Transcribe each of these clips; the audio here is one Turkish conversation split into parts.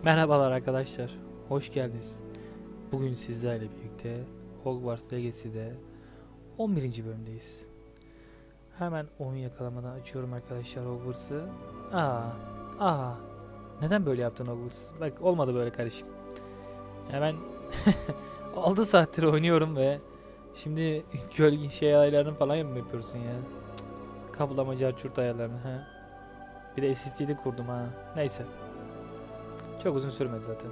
Merhabalar arkadaşlar, hoş geldiniz. Bugün sizlerle birlikte Hogwarts Legacy'de 11. bölümdeyiz. Hemen oyun yakalamadan açıyorum arkadaşlar Hogwarts'ı. Aa, neden böyle yaptın Hogwarts? Bak olmadı böyle kardeşim. Ya ben 6 saattir oynuyorum ve şimdi gölge ayarlarını falan mı yapıyorsun ya? Kaplama carçurt ayarlarını ha. Bir de SSD'li kurdum ha. Neyse. Çok uzun sürmedi zaten.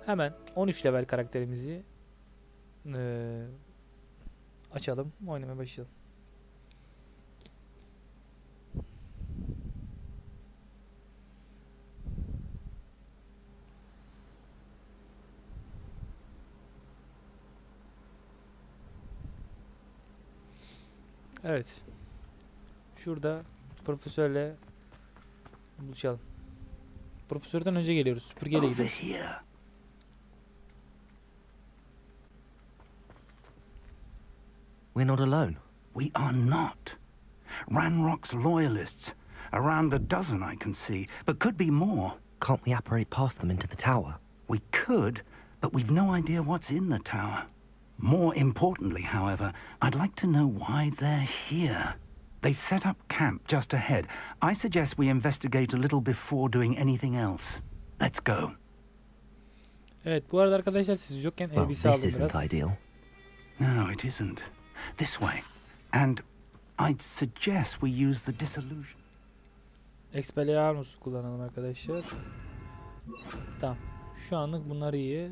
Hemen 13 level karakterimizi açalım, oynamaya başlayalım. Evet. Şurada profesörle buluşalım. Profesörden önce geliyoruz. Süpürgeyle gidiyoruz. We're not alone. We are not. Ranrock's loyalists. Around a dozen I can see, but could be more. Can't we apparate past them into the tower? We could, but we've no idea what's in the tower. More importantly, however, I'd like to know why they're here. They've set up camp just ahead. I suggest we investigate a little before doing anything else. Let's go. Evet, bu arada arkadaşlar siz yokken Well, elbise this aldım isn't biraz. ideal. No, it isn't. This way. And I'd suggest we use the disillusion. Expelliarmus kullanalım arkadaşlar. Tamam. Şu anlık bunlar iyi.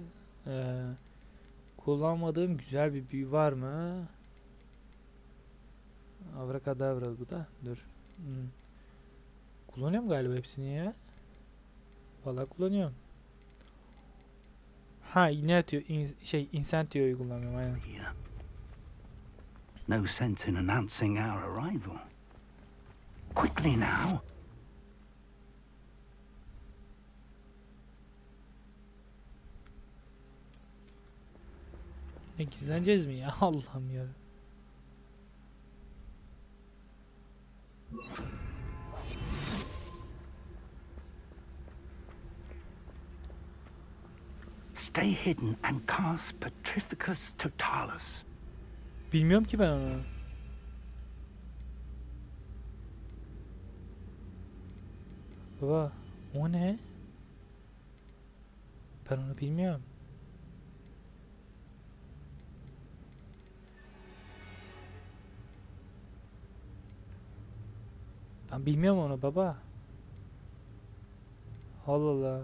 Kullanmadığım güzel bir büyü var mı? Avrakadabra bu da. Dur. Kullanıyorum galiba hepsini ya. Vallahi kullanıyorum. Ha, inertio, incentio'yu kullanıyorum aynen. Here. No sense in announcing our arrival. Quickly now. Gizleneceğiz mi ya? Allah'ım ya. Stay hidden and cast Petrificus Totalis. Bilmiyorum ki ben onu. Baba, o ne? Ben onu bilmiyorum. Ben bilmiyorum onu baba. Allah Allah.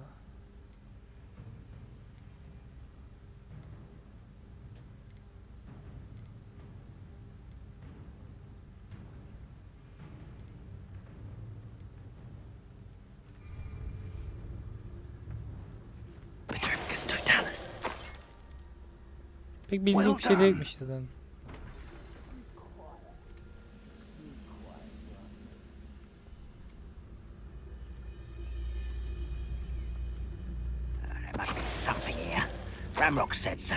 Petrificus Totalis. Pek bilinecek bir şey değilmiş zaten. There must be something here. Ramrock said so.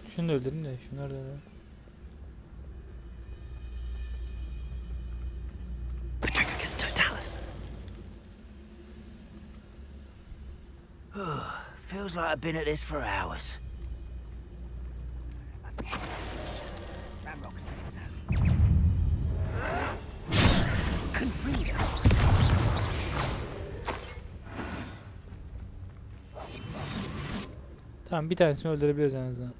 Şunu da öldürün de şunları da. Petrificus Totalis. Feels like I've been at this for hours. Ramrock Confringo. Tamam, bir tanesini öldürebiliyoruz en azından.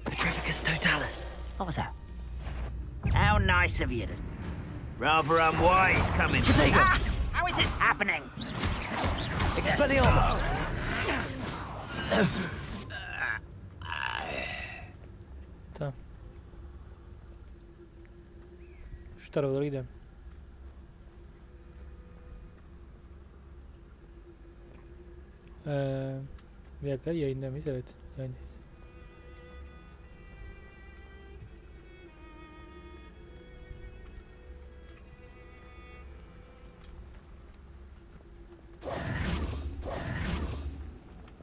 Petrificus Totalis. What was that? How nice of you to... Rather unwise coming from... Ah! How is this happening? Expelliarmus. Tamam. Şu tarafa doğru gidelim. Bir dakika, yayında mıyız? Evet, yayındayız.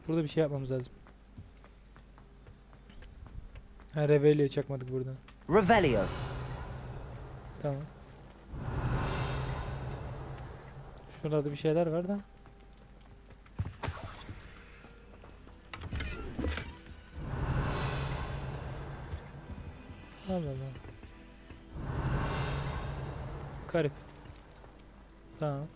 Burada bir şey yapmamız lazım. Ha, Revelio'yu çakmadık buradan. Revelio. Tamam. Şurada da bir şeyler var da. Allah Allah. Garip. Tamam.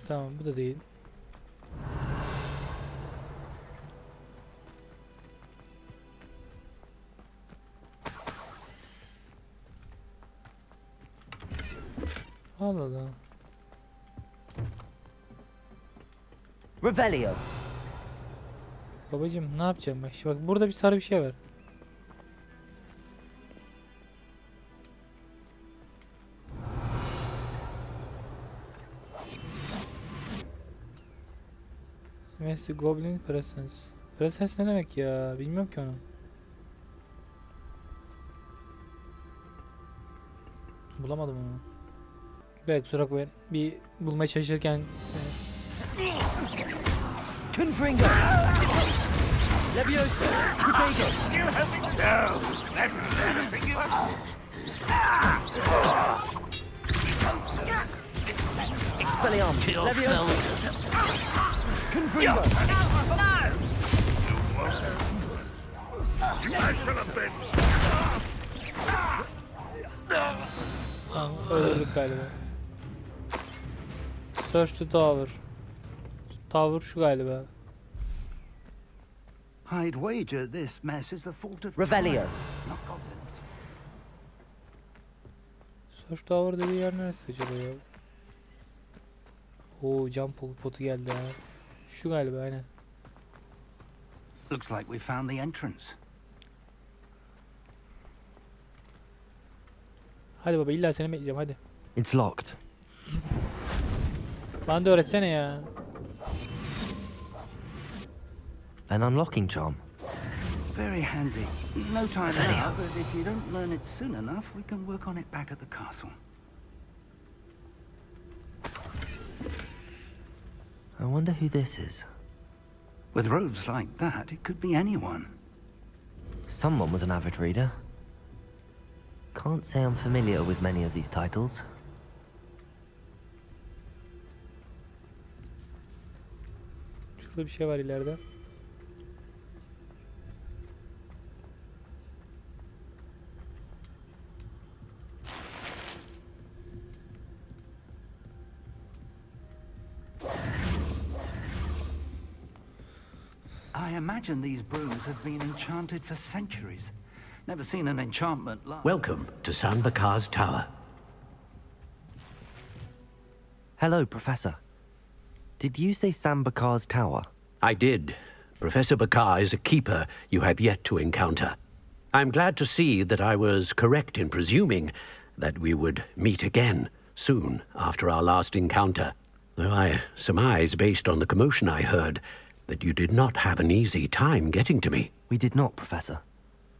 Tamam, bu da değil. Allah Allah. Revelio. Babacım ne yapacağım bak. Bak burada bir sarı bir şey var. Messi Goblin Presence. Presence ne demek ya? Bilmiyorum ki onu. Bulamadım onu. Belki kusura bakmayın. Bir bulmaya çalışırken Confringo. Leviosa. Protego. Still having no. That's embarrassing you. Expelliarmus. Leviosa. Confringo. I shall have been. tamam, öldürdük galiba. Search the tower. Tower şu galiba. I'd wager this mess is the fault of Revelio. time, not goblins. Search tower dediği yer neresi acaba ya? Oo, cam potu geldi ha. Şu galiba aynen. Looks like we found the entrance. Hadi baba, illa seni bekleyeceğim hadi. It's locked. Bana da öğretsene ya. An unlocking charm. Very handy. No time Revelio. now, but if you don't learn it soon enough, we can work on it back at the castle. I wonder who this is. With robes like that, it could be anyone. Someone was an avid reader. Can't say I'm familiar with many of these titles. Şurada bir şey var ileride. I imagine these brooms have been enchanted for centuries. Never seen an enchantment like... Welcome to San Bakar's tower. Hello, Professor. Did you say Sam Bakar's tower? I did. Professor Bakar is a keeper you have yet to encounter. I'm glad to see that I was correct in presuming that we would meet again soon after our last encounter, though I surmise, based on the commotion I heard, that you did not have an easy time getting to me. We did not, Professor.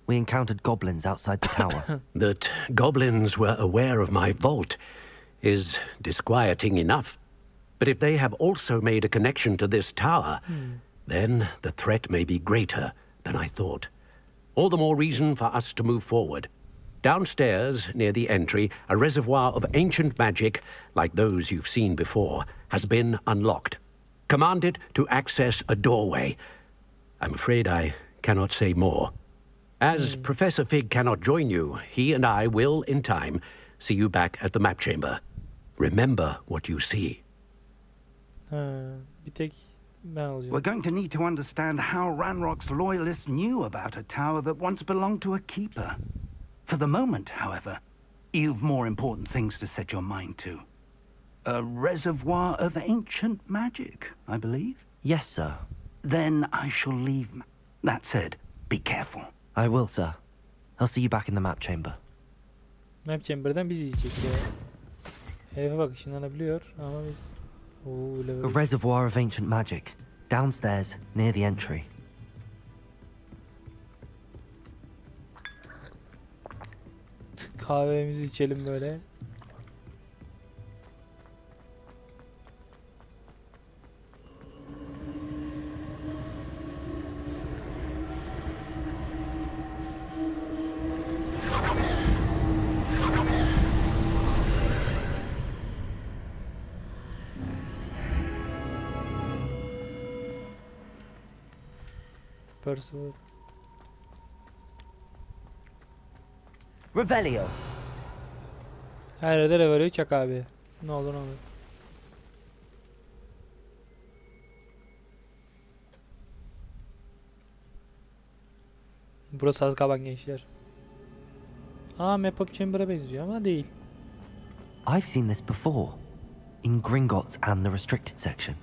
We encountered goblins outside the tower. That goblins were aware of my vault is disquieting enough. But if they have also made a connection to this tower, then the threat may be greater than I thought. All the more reason for us to move forward. Downstairs, near the entry, a reservoir of ancient magic, like those you've seen before, has been unlocked. Commanded to access a doorway. I'm afraid I cannot say more. As Professor Fig cannot join you, he and I will, in time, see you back at the map chamber. Remember what you see. Bir tek ben olacağım. We're going to need to understand how Ranrock's loyalists knew about a tower that once belonged to a keeper. For the moment, however, you've more important things to set your mind to. A reservoir of ancient magic, I believe? Yes, sir. Then I shall leave. That said, be careful. I will, sir. I'll see you back in the map chamber. Map Chamber'dan biz yiyeceğiz ya. Herife bak, ışınlanabiliyor ama biz... Oo, öyle A böyle. reservoir of ancient magic, downstairs near the entry. Kahvemizi içelim böyle. Percival. Revelio. Her yerde Revelio çak abi. Ne olur ne olur. Burası Azkaban gençler. Aa, Map of Chamber'a benziyor ama değil. I've seen this before. In Gringotts and the restricted section.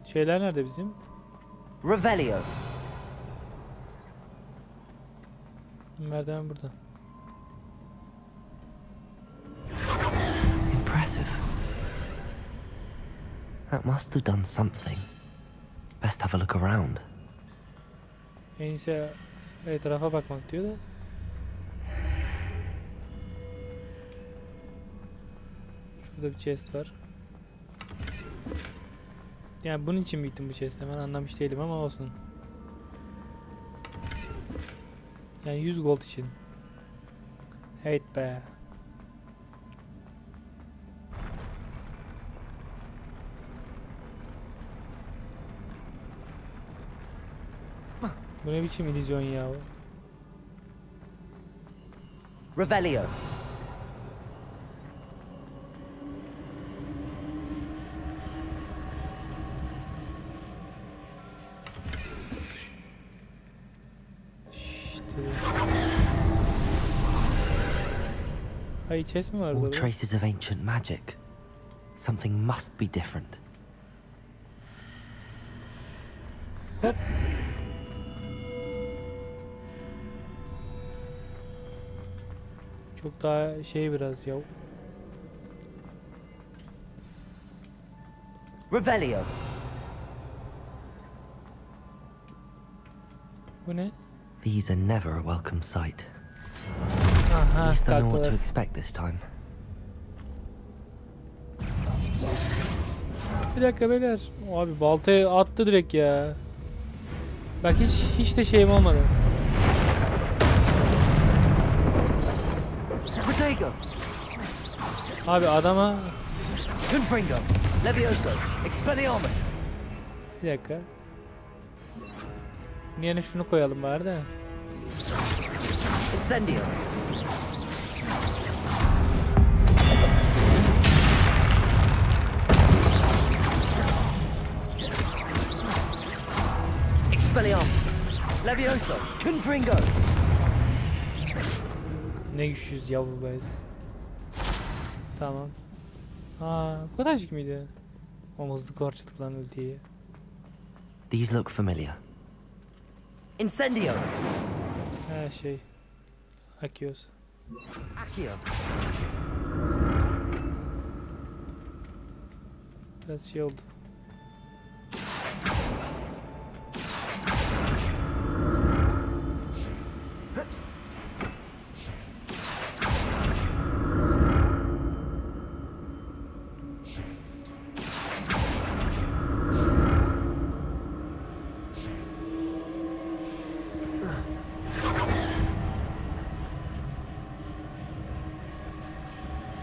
Şeyler nerede bizim? Revelio. Merdiven burada. Impressive. That must have done something. Best have a look around. En iyisi etrafa bakmak diyor da. Şurada bir chest var. Yani bunun için mi gittim bu chest'e, ben anlamış değilim ama olsun. Yani 100 gold için. Evet be. Bu ne biçim illüzyon ya? Revelio. Ay, chest mi var All burada? traces of ancient magic. Something must be different. Çok daha şey biraz ya. Revelio. Bu ne? These are never a welcome sight. At Aha, least I know what to kalktılar. expect this time. Bir dakika beyler. Abi baltayı attı direkt ya. Bak hiç de şeyim olmadı. Protego. Abi adama Confringo. Levioso. Expelliarmus. bir dakika. Yerine şunu koyalım bari de. Incendio. Expelliarmus. Levioso. Confringo. Ne güçlüyüz yavru bayız. Tamam. Aa, bu kadarcık mıydı? O hızlı harcadık lan ultiyi. These look familiar. Incendio. Her şey. Akios. Accio. Biraz şey oldu.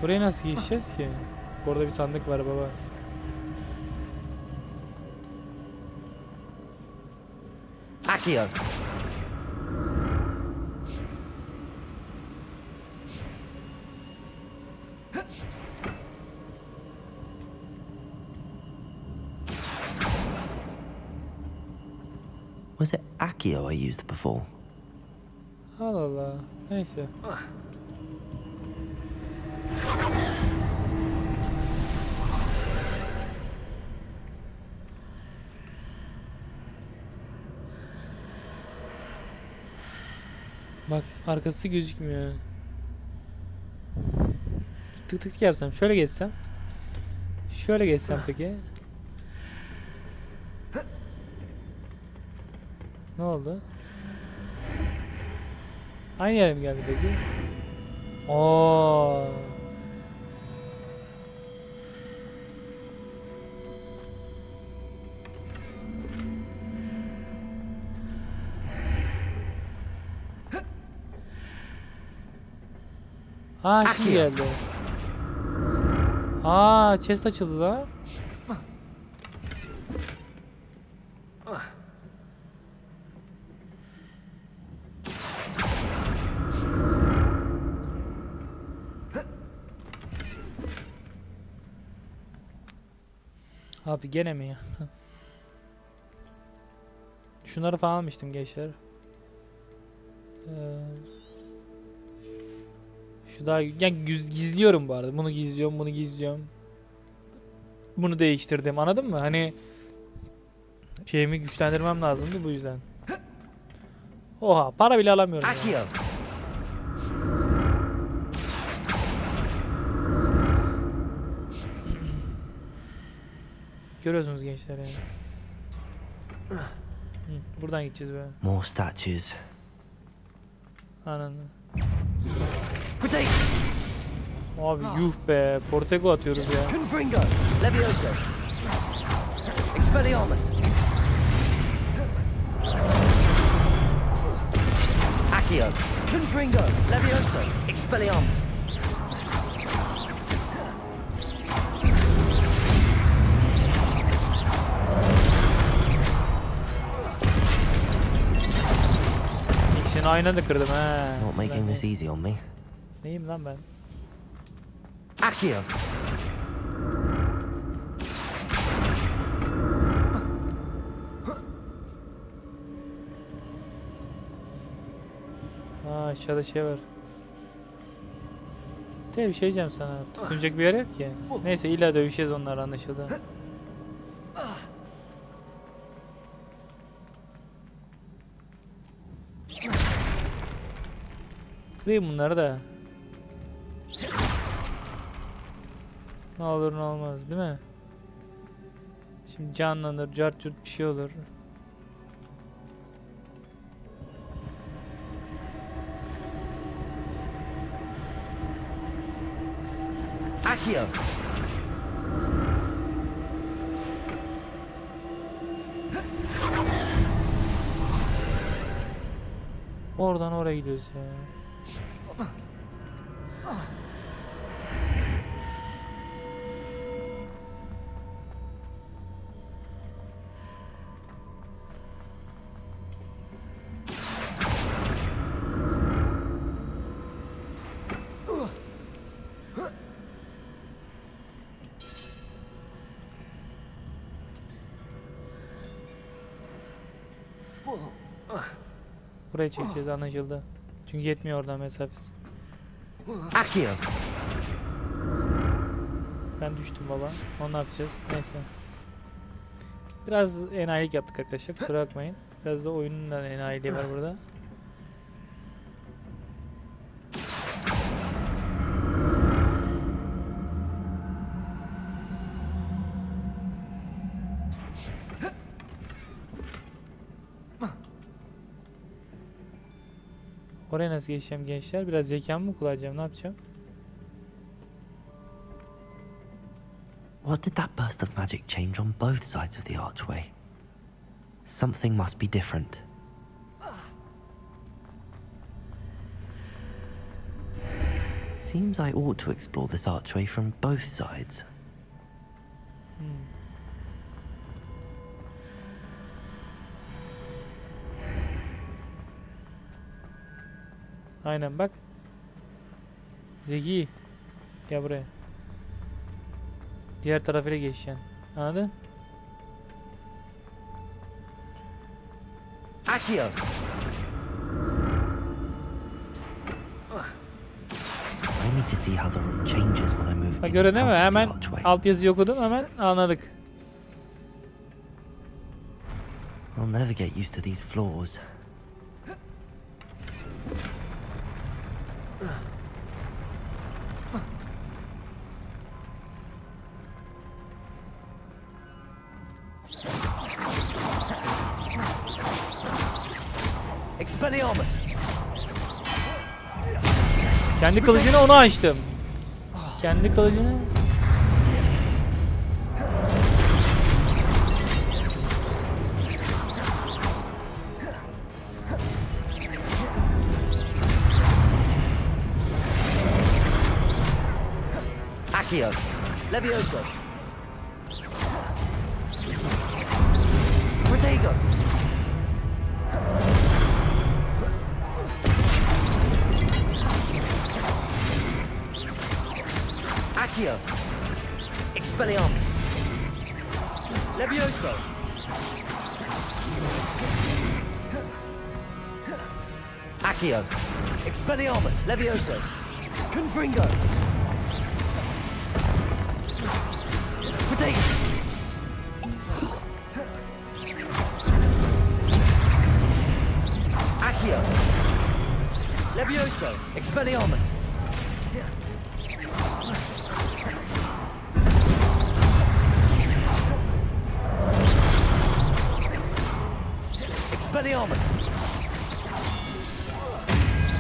Buraya nasıl geçeceğiz ki? Orada bir sandık var baba. Accio. Was it Accio I used before? Allah Allah. Neyse. Bak arkası gözükmüyor. Tık tık yapsam, şöyle geçsem. Şöyle geçsem peki. Ne oldu? Aynı yere mi geldi peki? Oo. Şimdi geldi. Chest açıldı lan. Abi gene mi ya? Şunları falan almıştım gençler. Şu daha yani gizliyorum bu arada. Bunu gizliyorum, bunu gizliyorum. Bunu değiştirdim. Anladın mı? Hani şeyimi güçlendirmem lazımdı bu yüzden. Oha, para bile alamıyorum. Ya. Görüyorsunuz gençler yani. Buradan gideceğiz böyle. More statues. Ananı. Abi yuh be, Portego atıyoruz ya. Confringo, Levioso, Expelliarmus, Accio, Confringo, Levioso, Expelliarmus. İkisini aynı anda kırdım he. Not making this easy on me. Neyim lan ben? Accio. Aşağıda şey var. Bir şey diyeceğim sana. Tutunacak bir yer yok ki. Neyse illa dövüşeceğiz onlarla, anlaşıldı. Kırayım bunları da. Ne olur ne olmaz değil mi? Şimdi canlanır, cart curt bir şey olur. Accio. Oradan oraya gidiyoruz ya. Buraya çekeceğiz, anlaşıldı. Çünkü yetmiyor oradan mesafesi. Accio. Ben düştüm baba. Onu ne yapacağız? Neyse. Biraz enayilik yaptık arkadaşlar. Kusura bakmayın. Biraz da oyunun da enayiliği var burada. Oraya nasıl geçeceğim gençler? Biraz zekamı mı kullanacağım? Ne yapacağım? What did that burst of magic change on both sides of the archway? Something must be different. Seems I ought to explore this archway from both sides. Aynen bak. Zeki. Gel buraya. Diğer tarafıyla geçeceksin. Anladın? Accio. I need to see how the room changes when I move Bak in gördün and değil mi? out of the Hemen archway. altyazıyı okudum, hemen anladık. I'll never get used to these floors. Expelliarmus! Kendi kılıcını ona açtım. Kendi kılıcını... Accio! Levioso! Protego! Accio! Expelliarmus! Levioso! Accio! Expelliarmus! Levioso! Confringo! Protego! Accio! Levioso! Expelliarmus! Expelliarmus!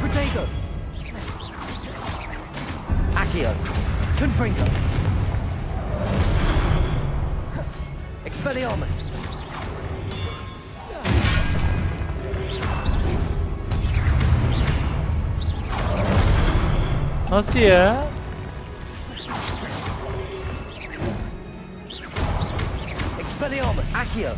Protego! Accio! Confringo! Expelliarmus! Nasıl ya? Expelliarmus! Accio!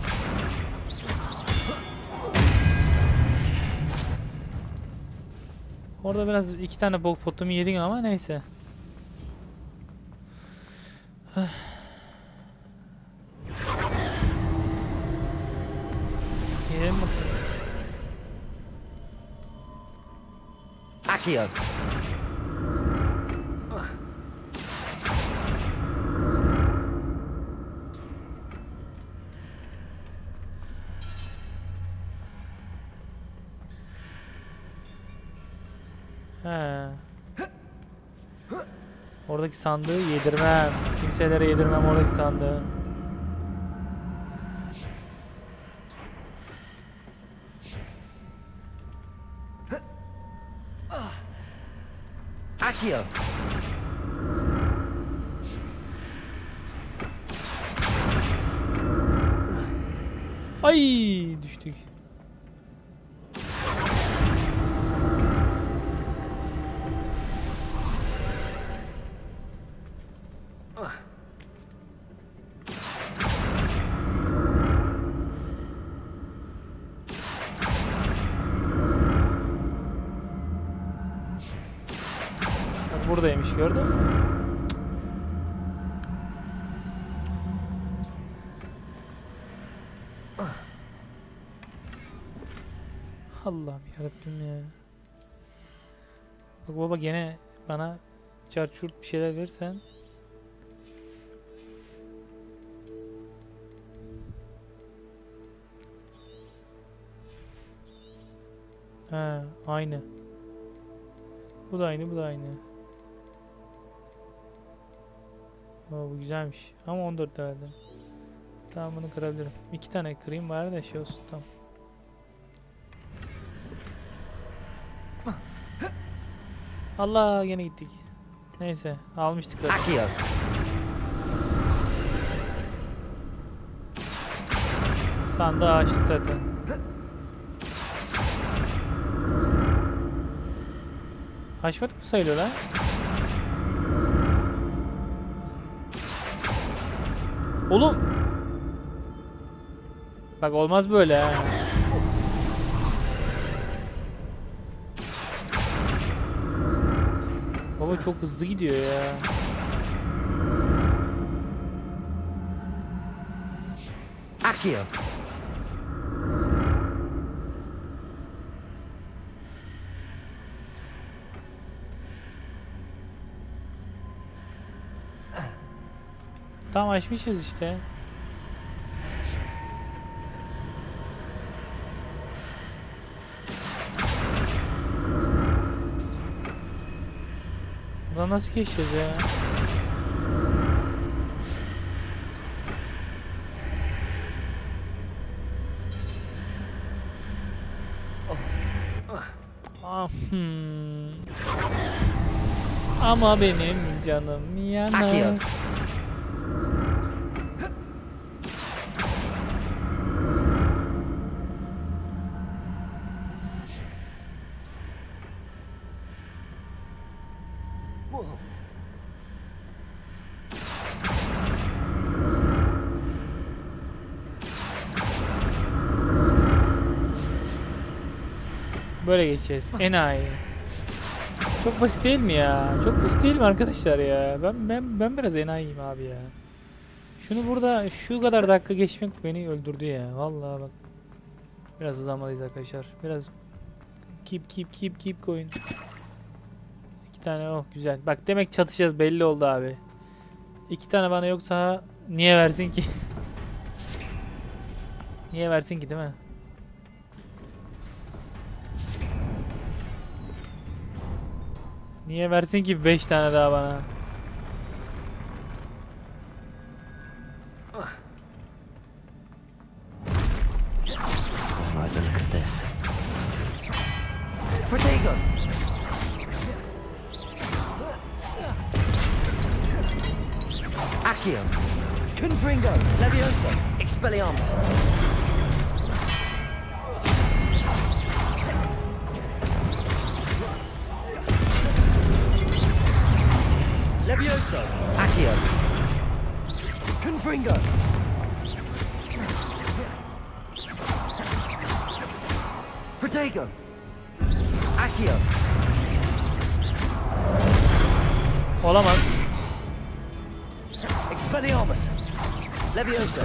Orada biraz 2 tane bok potumu yedin ama neyse. Yiyelim bakalım. Accio! He. Oradaki sandığı yedirmem. Kimselere yedirmem oradaki sandığı. Accio! Ay düştük. Bak buradaymış, gördün mü? Allah'ım yarabbim ya. Bak baba, gene bana çarçurt bir şeyler verirsen. Ha, aynı. Bu da aynı, bu da aynı. Oo, bu güzelmiş. Ama 14 herhalde. Tamam, bunu kırabilirim. 2 tane kırayım bari de şey olsun, tamam. Allah, gene gittik. Neyse, almıştık zaten. Accio! Sandığı açtık zaten. Açmadık mı sayılıyor lan? Oğlum! Bak olmaz böyle ha. Baba çok hızlı gidiyor ya. Accio! Tamam, açmışız işte. Buradan nasıl geçeceğiz ya? Ama benim canım yanar. Accio. Böyle geçeceğiz. Enayi. Çok basit değil mi ya? Çok basit değil mi arkadaşlar ya? Ben biraz enayiyim abi ya. Şunu burada şu kadar dakika geçmek beni öldürdü ya. Vallahi bak. Biraz hızlanmalıyız arkadaşlar. Biraz keep koyun. 2 tane oh güzel. Bak demek çatışacağız belli oldu abi. 2 tane bana yoksa niye versin ki? Niye versin ki değil mi? Niye versin ki 5 tane daha bana? Like the look of this. Protego. Accio. Confringo. Levioso. Expelliarmus. Levioso. Accio. Confringo. Protego. Accio. Olamaz. Expelliarmus. Levioso.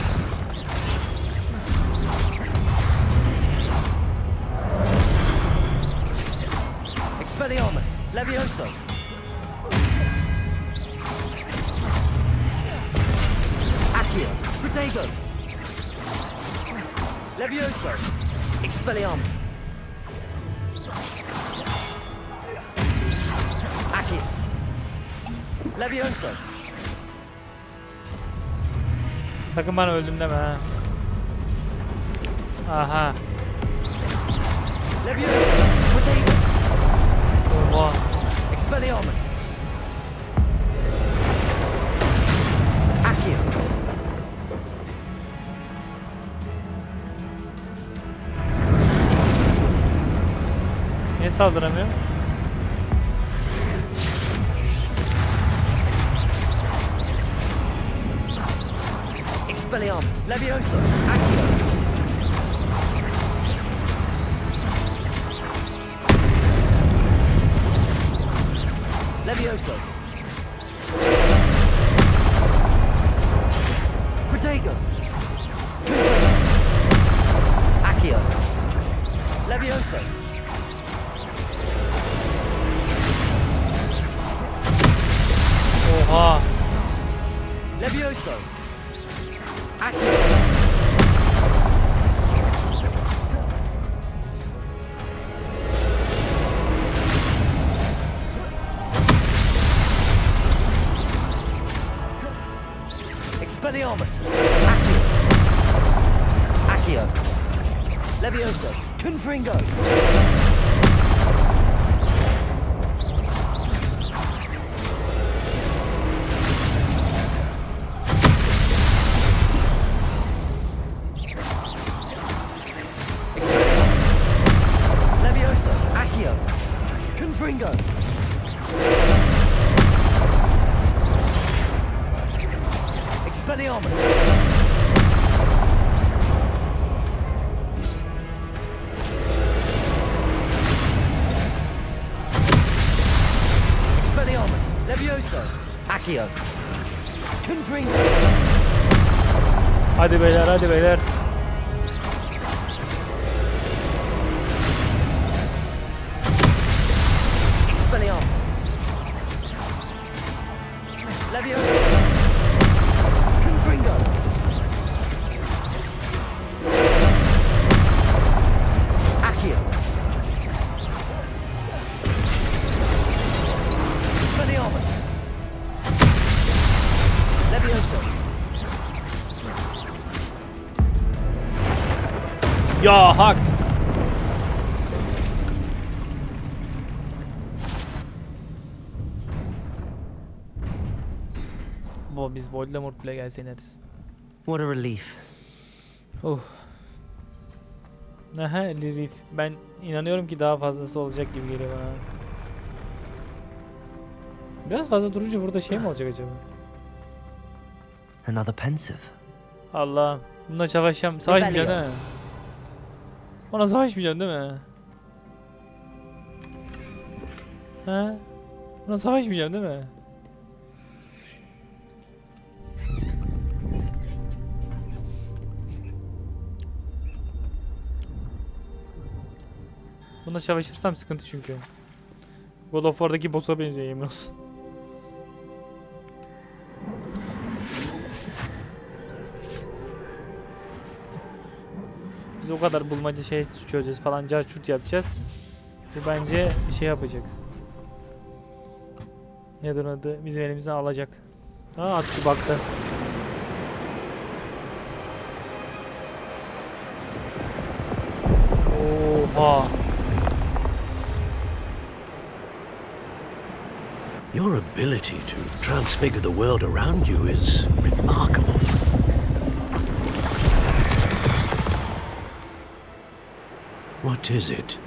Expelliarmus. Levioso. Accio. Protego. Levioso. Expelliarmus. Accio. Levioso. Sakın bana öldüm deme ha. Aha. Levioso. Protego. Oha. Expelliarmus. Accio. Niye saldıramıyor? Expelliarmus. Levioso. Accio. Levioso. Protego. Accio. Levioso. Oha. Levioso. Accio. Expelliarmus. Accio. Accio. Levioso. Confringo. Expelliarmus. Levioso. Accio. Confringo. Expelliarmus. Expelliarmus. Levioso. Accio. Confringo. Hadi beyler hadi beyler. Expelliarmus. Levioso. Confringo. Accio. Expelliarmus. Levioso. Ya hak. Ama biz Voldemort bile gelse ineriz. What a relief. Aha, Lilith. Ben inanıyorum ki daha fazlası olacak gibi geliyor bana. Biraz fazla durunca burada şey mi olacak acaba? Another pensive. Allah. Bununla savaşmayacaksın değil mi? Ona savaşmayacaksın değil mi? Ha? Buna savaşmayacaksın değil mi? Buna savaşırsam sıkıntı çünkü. God of War'daki boss'a benziyor yemin olsun. Biz o kadar bulmaca şey çözeceğiz falan, carçurt yapacağız. Bu bence şey yapacak. Nedir adı? Bizim elimizden alacak. Aa, attı baktı. Oha. Your ability to transfigure the world around you is remarkable. What is it?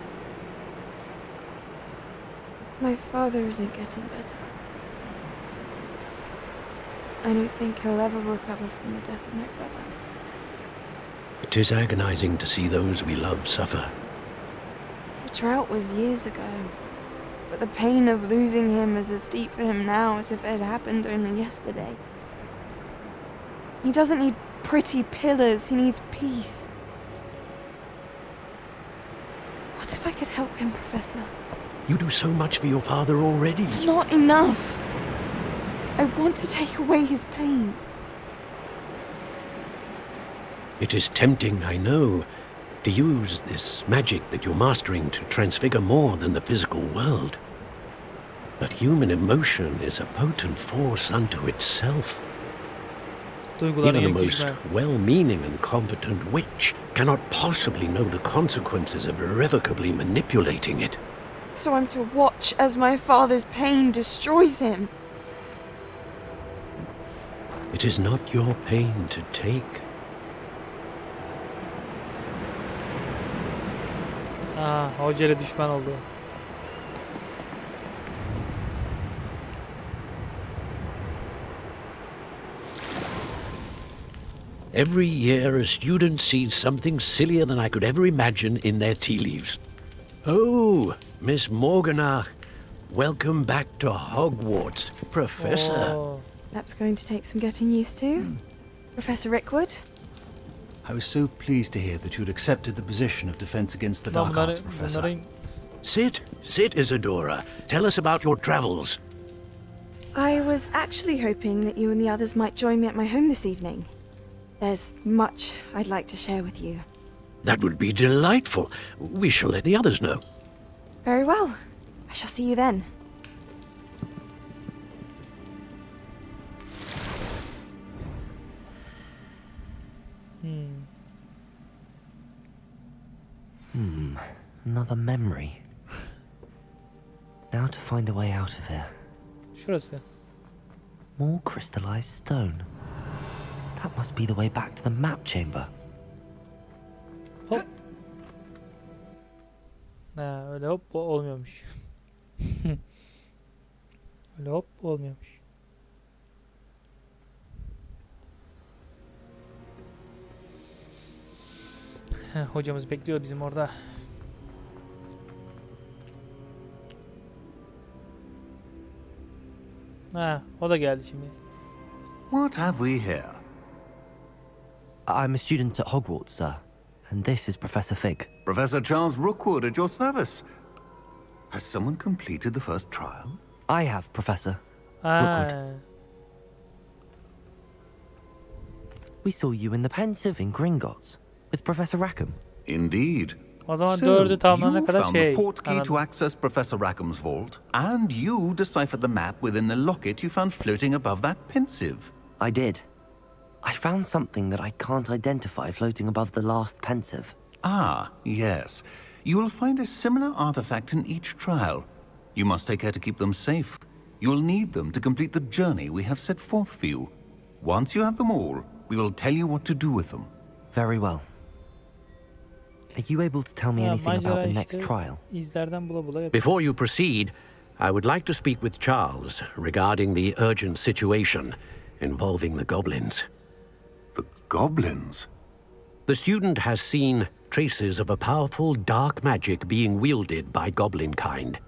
My father isn't getting better. I don't think he'll ever recover from the death of my brother. It is agonizing to see those we love suffer. The drought was years ago, but the pain of losing him is as deep for him now as if it had happened only yesterday. He doesn't need pretty pillars, he needs peace. What if I could help him, Professor? You do so much for your father already. It's not enough. I want to take away his pain. It is tempting, I know, to use this magic that you're mastering to transfigure more than the physical world. But human emotion is a potent force unto itself. Even the most well-meaning and competent witch cannot possibly know the consequences of irrevocably manipulating it. So I'm to watch as my father's pain destroys him. It is not your pain to take. Hoca ile düşman oldu. Every year a student sees something sillier than I could ever imagine in their tea leaves. Oh, Miss Morganach, welcome back to Hogwarts, Professor. Oh. That's going to take some getting used to. Professor Rickwood? I was so pleased to hear that you'd accepted the position of Defense Against the Dark Arts, Professor. Sit, Isadora. Tell us about your travels. I was actually hoping that you and the others might join me at my home this evening. There's much I'd like to share with you. That would be delightful. We shall let the others know. Very well. I shall see you then. Another memory. Now to find a way out of here. Şurası. More crystallized stone. That must be the way back to the map chamber. Hop. Öyle hop olmuyormuş. Öyle hop olmuyormuş. Hocamız bekliyor bizim orada. O da geldi şimdi. What have we here? I'm a student at Hogwarts, sir. And this is Professor Fig. Professor Charles Rookwood at your service. Has someone completed the first trial? I have, Professor. Rookwood. We saw you in the Pensive in Gringotts with Professor Rackham. Indeed. O zaman So, dördü tamamlanana you kadar found the şey. port key to Anladım. access Professor Rackham's vault, and you deciphered the map within the locket you found floating above that Pensive. I did. I found something that I can't identify floating above the last Pensive. Ah, yes. You will find a similar artifact in each trial. You must take care to keep them safe. You'll need them to complete the journey we have set forth for you. Once you have them all, we will tell you what to do with them. Very well. Are you able to tell me anything about the next trial? İzlerden bula bula Before you proceed, I would like to speak with Charles regarding the urgent situation involving the goblins. The goblins? The student has seen traces of a powerful dark magic being wielded by goblin kind.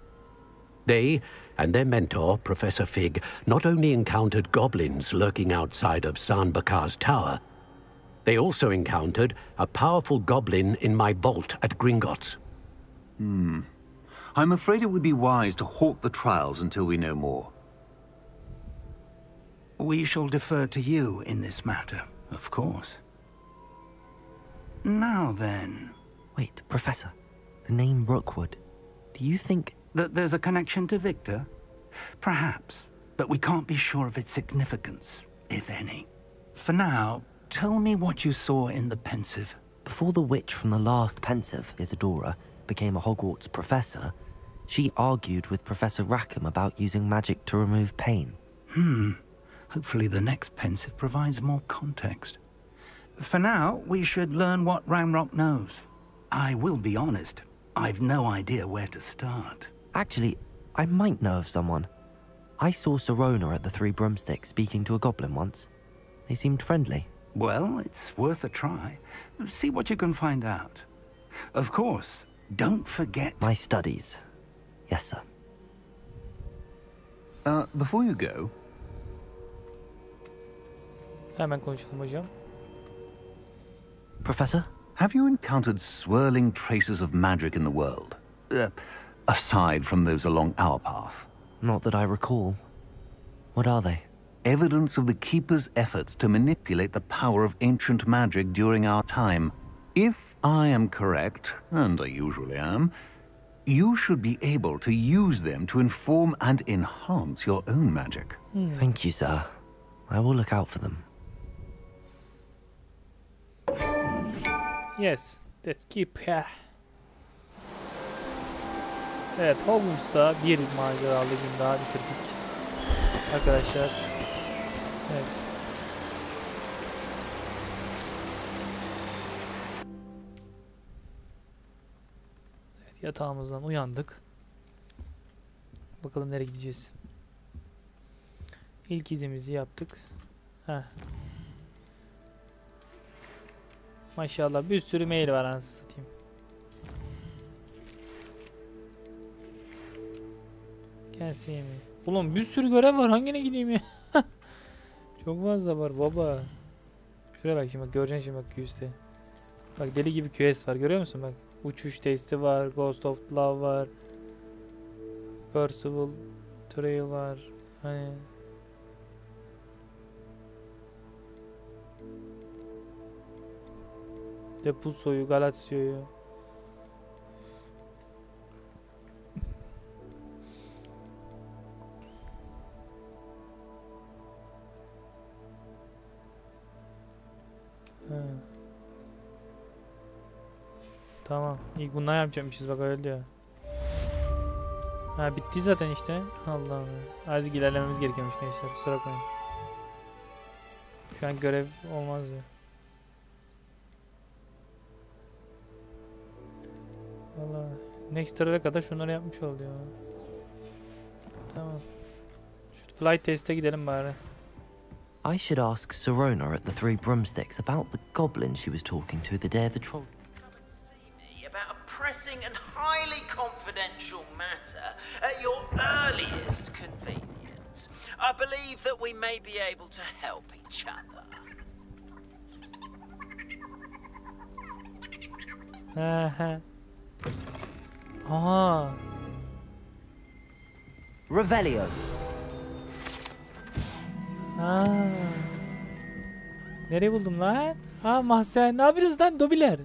They and their mentor, Professor Fig, not only encountered goblins lurking outside of San Bakar's tower, they also encountered a powerful goblin in my vault at Gringotts. I'm afraid it would be wise to halt the trials until we know more. We shall defer to you in this matter, of course. Now then... Wait, Professor. The name Rookwood. Do you think... that there's a connection to Victor? Perhaps, but we can't be sure of its significance, if any. For now, tell me what you saw in the Pensieve. Before the witch from the last Pensieve, Isadora, became a Hogwarts professor, she argued with Professor Rackham about using magic to remove pain. Hopefully the next Pensieve provides more context. For now, we should learn what Ranrock knows. I will be honest, I've no idea where to start. Actually, I might know of someone. I saw Sirona at the Three Broomsticks speaking to a goblin once. They seemed friendly. Well, it's worth a try. See what you can find out. Of course, don't forget... My studies. Yes, sir. Before you go... Hemen konuşalım hocam. Professor? Have you encountered swirling traces of magic in the world? Aside from those along our path? Not that I recall. What are they? Evidence of the Keeper's efforts to manipulate the power of ancient magic during our time. If I am correct, and I usually am, you should be able to use them to inform and enhance your own magic. Thank you, sir. I will look out for them. Yes, let's keep here. Evet, Hogwarts'ta bir maceralı gün daha bitirdik. Arkadaşlar. Evet. Evet, yatağımızdan uyandık. Bakalım nereye gideceğiz. İlk izimizi yaptık. Heh. Maşallah bir sürü mail var anasını satayım. Gelsin mi? Oğlum bir sürü görev var, hangine gideyim ya? Çok fazla var baba. Şuraya bak şimdi, bak göreceksin şimdi, bak Q'ste. Bak deli gibi QS var, görüyor musun bak. Uçuş testi var, Ghost of Love var. Percival Trail var. Hani Depuso'yu, Galatio'yu. Tamam. İlk bundan yapacakmışız bak, öyle diyor. Ha bitti zaten işte. Allah'ım. Azıcık ilerlememiz gerekiyormuş gençler. Kusura bakmayın. Şu an görev olmaz diyor. Vallahi next tır'a kadar şunları yapmış oldu ya. Tamam. Şu flight test'e gidelim bari. I should ask Sirona at the Three Broomsticks about the goblin she was talking to the day of the troll. Come and see me about a pressing and highly confidential matter at your earliest convenience. I believe that we may be able to help each other. Aha. Revelio. Nereye buldum lan? Ha mahzen. Ne yapıyorsunuz lan dobiler?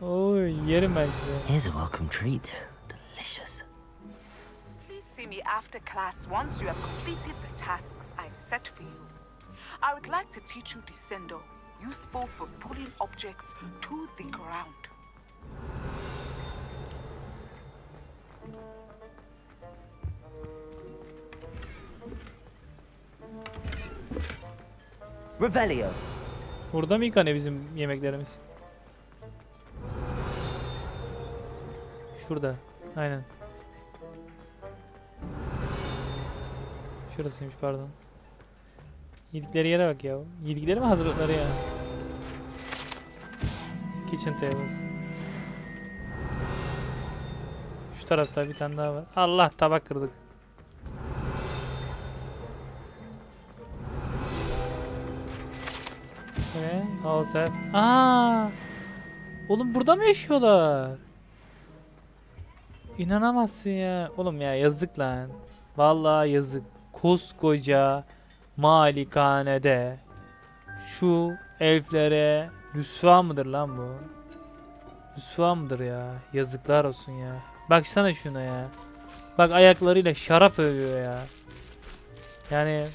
Oy yerim ben size. Here's a welcome treat. Delicious. Please see me after class once you have completed the tasks I've set for you. I would like to teach you Descendo, useful for pulling objects to the ground. Revelio. Burada mı yıkanıyor bizim yemeklerimiz? Şurada. Aynen. Şurasıymış pardon. Yedikleri yere bak ya. Yedikleri mi hazırlıkları ya? Kitchen tables. Şu tarafta bir tane daha var. Allah, tabak kırdık. Ne? Aa! Oğlum burada mı yaşıyorlar? İnanamazsın ya. Oğlum ya, yazık lan. Vallahi yazık. Koskoca malikanede şu elflere rüsva mıdır lan bu? Rüsva mıdır ya? Yazıklar olsun ya. Baksana şuna ya. Bak, ayaklarıyla şarap övüyor ya. Yani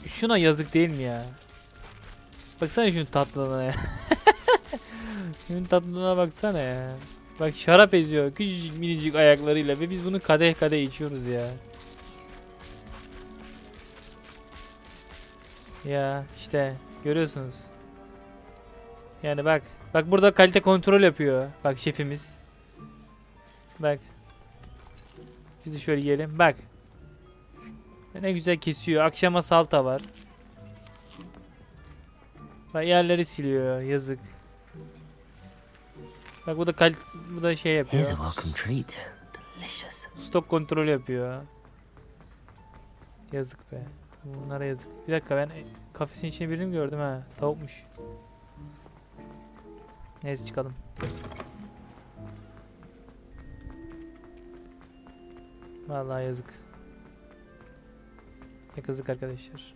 şuna yazık değil mi ya? Baksana şunun tatlılığına ya. Şunun tatlılığına baksana ya. Bak, şarap eziyor küçücük minicik ayaklarıyla ve biz bunu kadeh kadeh içiyoruz ya. Ya işte görüyorsunuz. Yani bak burada kalite kontrol yapıyor. Bak şefimiz. Bak. Bizi şöyle yiyelim. Bak. Ne güzel kesiyor. Akşama salata var. Bak, yerleri siliyor. Yazık. Bak, bu da şey yapıyor. Here's a welcome treat. Delicious. Stok kontrolü yapıyor. Yazık be. Bunlara yazık. Bir dakika, ben kafesin içine birini gördüm ha. Tavukmuş. Neyse, çıkalım. Vallahi yazık. Yakızık arkadaşlar.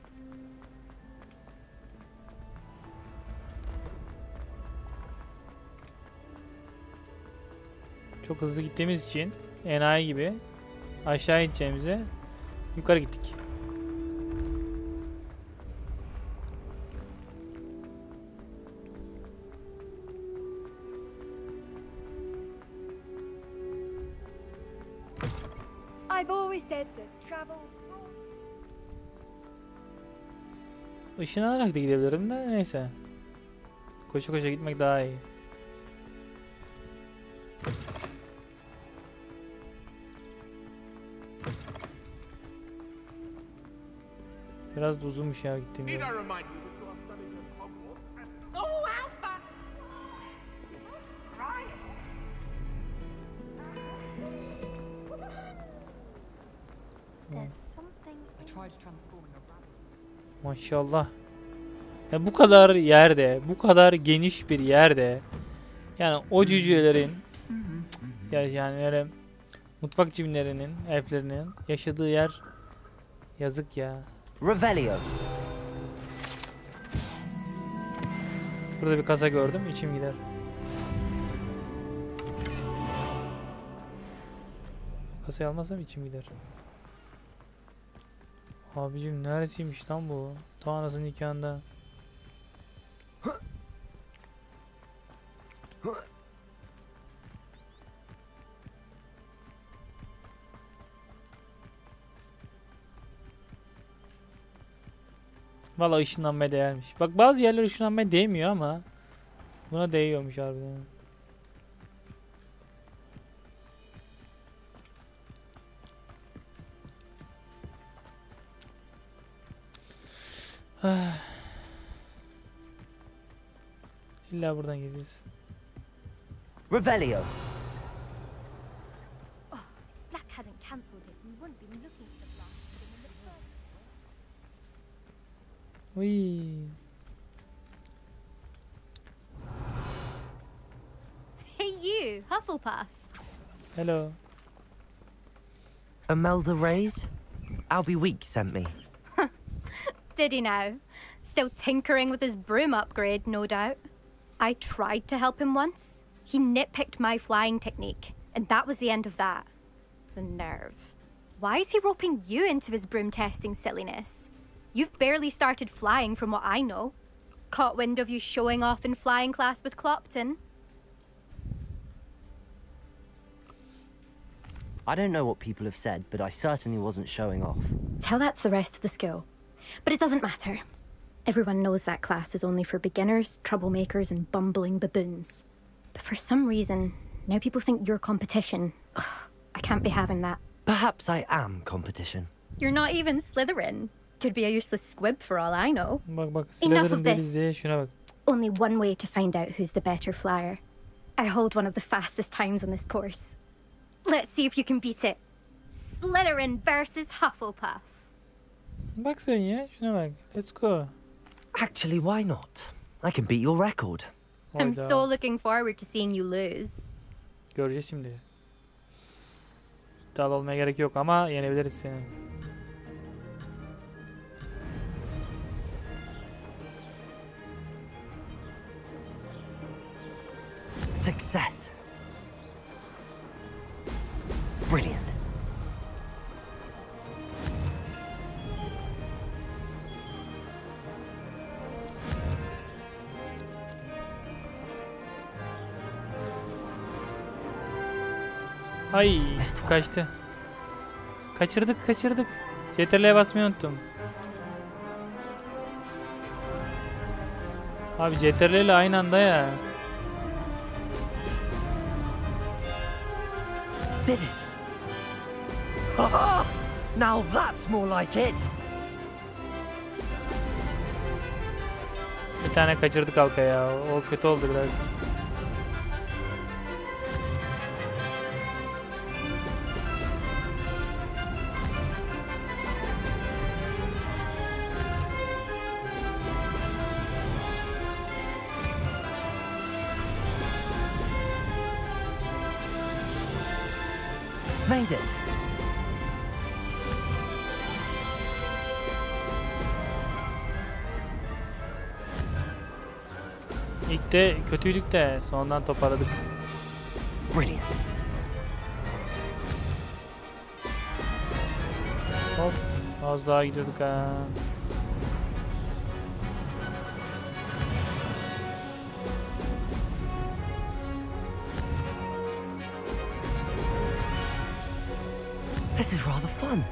Çok hızlı gittiğimiz için enayi gibi aşağı gideceğimize yukarı gittik. I've always said that travel. Işınlanarak da gidebilirim de neyse. Koşa koşa gitmek daha iyi. Biraz da uzunmuş ya gittiğim yol. Oh, Alpha! There's something. I tried transforming a Maşallah. Ya bu kadar yerde, bu kadar geniş bir yerde, yani o cücelerin ya yani öyle mutfak cimlerinin, elflerinin yaşadığı yer yazık ya. Revelio. Burada bir kasa gördüm, içim gider. Kasayı almasam içim gider. Abicim neresiymiş lan bu? Ta anasının nikahında. Valla ışınlanmaya değermiş. Bak, bazı yerler ışınlanmaya değmiyor ama buna değiyormuş harbiden. İlla buradan gideceğiz. Revelio. Black hadn't cancelled it. We wouldn't be looking for the blast in the first. Uy. Hey you, Hufflepuff. Hello. Imelda Reyes? Albie Weeks sent me. Did he now? Still tinkering with his broom upgrade, no doubt. I tried to help him once. He nitpicked my flying technique, and that was the end of that. The nerve. Why is he roping you into his broom testing silliness? You've barely started flying from what I know. Caught wind of you showing off in flying class with Clopton. I don't know what people have said, but I certainly wasn't showing off. Tell that to the rest of the school. But it doesn't matter. Everyone knows that class is only for beginners, troublemakers, and bumbling baboons. But for some reason, now people think you're competition. Ugh, I can't be having that. Perhaps I am competition. You're not even Slytherin. Could be a useless squib for all I know. Bak Enough of Slytherin this. diye şuna bak. Only one way to find out who's the better flyer. I hold one of the fastest times on this course. Let's see if you can beat it. Slytherin versus Hufflepuff. Bak sen ya, şuna bak. Let's go. Actually, why not? I can beat your record. I'm Hayda. so looking forward to seeing you lose. Göreceğiz şimdi. İddialı olmaya gerek yok ama yenebiliriz seni. Success. Brilliant. Ay kaçtı. Kaçırdık. CTRL'ye basmayı unuttum. Abi CTRL ile aynı anda ya. Did it. Now that's more like it. Bir tane kaçırdık halka ya. O kötü oldu biraz. Made it. İlk de kötüydük de sonradan toparladık. Brilliant. Hop. Az daha gidiyorduk ha. This is rather fun.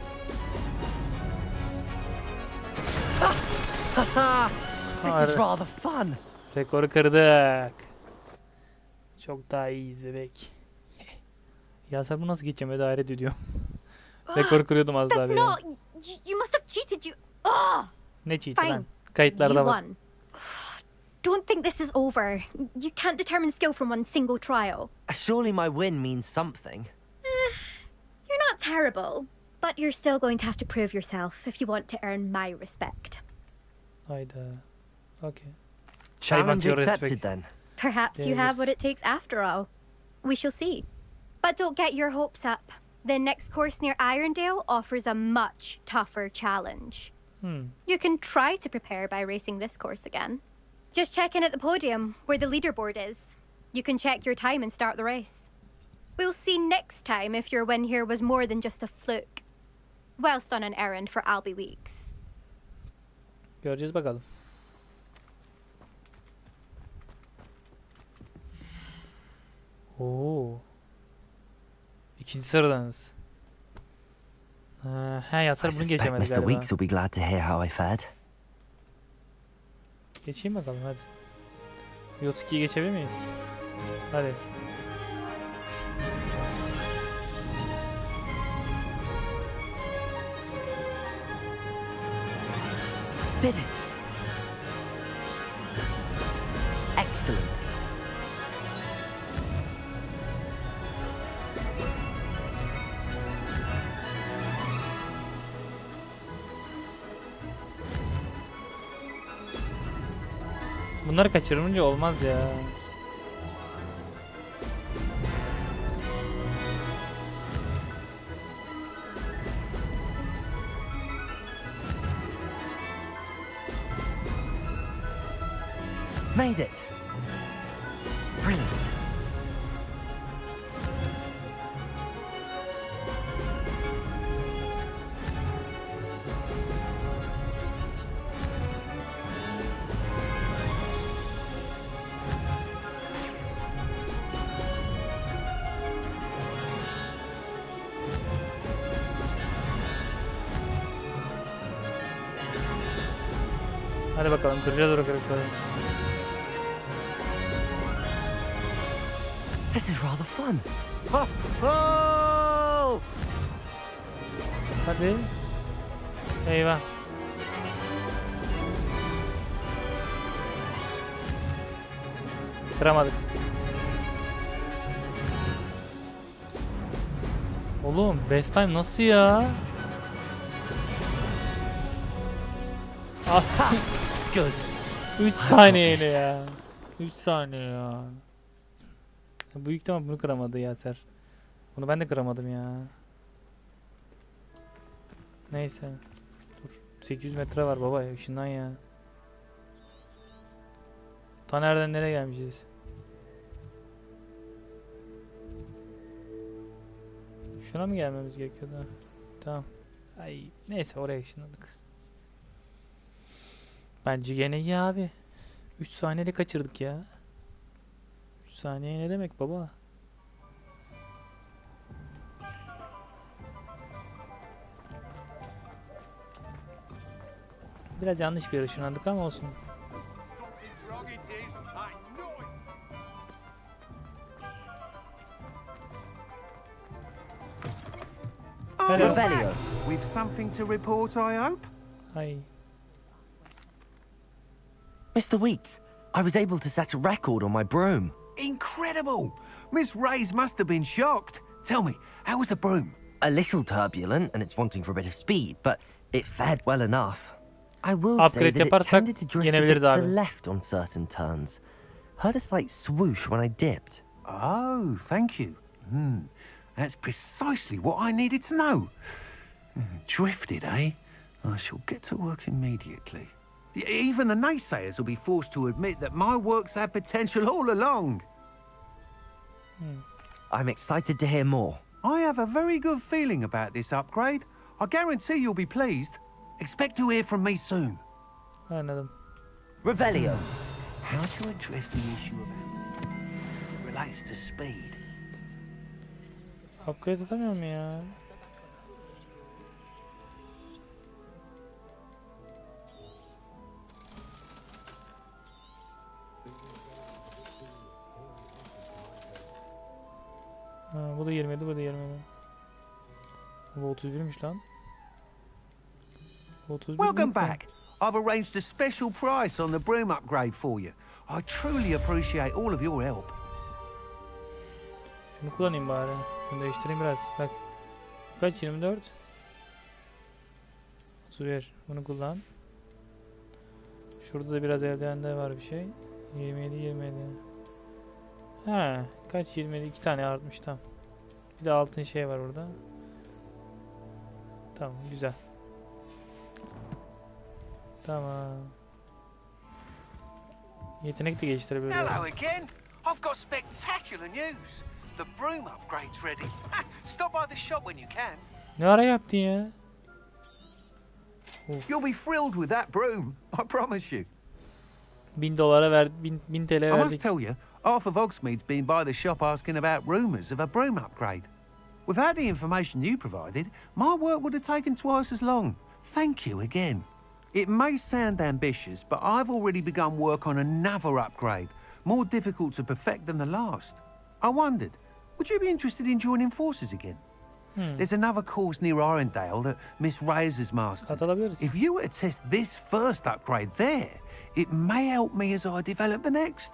This is rather fun. Rekoru kırdık. Çok daha iyiyiz bebek. Ya sen bu nasıl geçeceğim öyle hayret ediyorum. Rekoru kırıyordum az daha That's diye. not. You must have cheated. You. Oh. Ne cheat'i Fine. lan? Kayıtlarda You var. won. Don't think this is over. You can't determine skill from one single trial. Surely my win means something. You're not terrible, but you're still going to have to prove yourself if you want to earn my respect. Hayda. Okay. Challenge your accepted respect. then. Perhaps you have what it takes after all. We shall see. But don't get your hopes up. The next course near Irondale offers a much tougher challenge. You can try to prepare by racing this course again. Just check in at the podium, where the leaderboard is. You can check your time and start the race. We'll see next time if your win here was more than just a fluke. Whilst on an errand for Albie Weeks. Göreceğiz bakalım. Oo. İkinci sıradanız. Yasar I bunu suspect geçemedi Mr. galiba. Weeks will be glad to hear how I fared. Geçeyim bakalım hadi. 132'yi geçebilir miyiz? Hadi. Did it. Excellent. Bunları kaçırınca olmaz ya. Made it. Brilliant. Hadi bakalım kıracağız o kırıkları. This is rather fun. Hadi. Eyvah. Kıramadık. Oğlum best time nasıl ya? Good. 3 saniyeyle ya. 3 saniye ya. Büyük ihtimal bunu kıramadı Yaser. Bunu ben de kıramadım ya. Neyse. Dur. 800 metre var baba ışından ya. Ta nereden nereye gelmişiz? Şuna mı gelmemiz gerekiyordu? Tamam. Ay neyse oraya ışınladık. Bence gene iyi abi. 3 saniyede kaçırdık ya. 3 saniye ne demek baba? Biraz yanlış bir yere ışınlandık ama olsun. Revelio. With something to report, I hope? Ay. Mr. Weeks, I was able to set a record on my broom. Incredible! Miss Reyes must have been shocked. Tell me, how was the broom? A little turbulent and it's wanting for a bit of speed, but it fared well enough. I will say Upgrade that it yaparsak tended to drift a bit yenebiliriz to the abi. left on certain turns. Heard a slight swoosh when I dipped. Oh, thank you. That's precisely what I needed to know. Drifted, eh? I shall get to work immediately. Even the naysayers will be forced to admit that my work's had potential all along. I'm excited to hear more. I have a very good feeling about this upgrade. I guarantee you'll be pleased. Expect to hear from me soon. Anladım. Revelio. How to address the issue about as it relates to speed. Upgrade atamıyorum ya. Ha, bu da 27, bu da 27. Bu 31'miş lan. Bu 31 Welcome değil ki. back. I've arranged a special price on the broom upgrade for you. I truly appreciate all of your help. Şunu kullanayım bari. Şunu değiştireyim biraz. Bak. Kaç? 24. 31. Bunu kullan. Şurada da biraz eldivende var bir şey. 27, 27. Ha, kaç 27? 2 tane artmış tam. Bir de altın şey var orada. Tamam, güzel. Tamam. Yetenek de geliştirebiliriz. Hello again. I've got spectacular news. The broom upgrade's ready. Stop by the shop when you can. Ne ara yaptın ya? Of. You'll be thrilled with that broom. I promise you. $1000 ver, 1000 TL I must verdik. tell you, Arthur Vogsmead's been by the shop asking about rumours of a broom upgrade. Without the information you provided, my work would have taken twice as long. Thank you again. It may sound ambitious, but I've already begun work on another upgrade, more difficult to perfect than the last. I wondered, would you be interested in joining forces again? There's another course near Arendale that Miss Reyes has mastered. Katılabiliriz. If you were to test this first upgrade there, it may help me as I develop the next.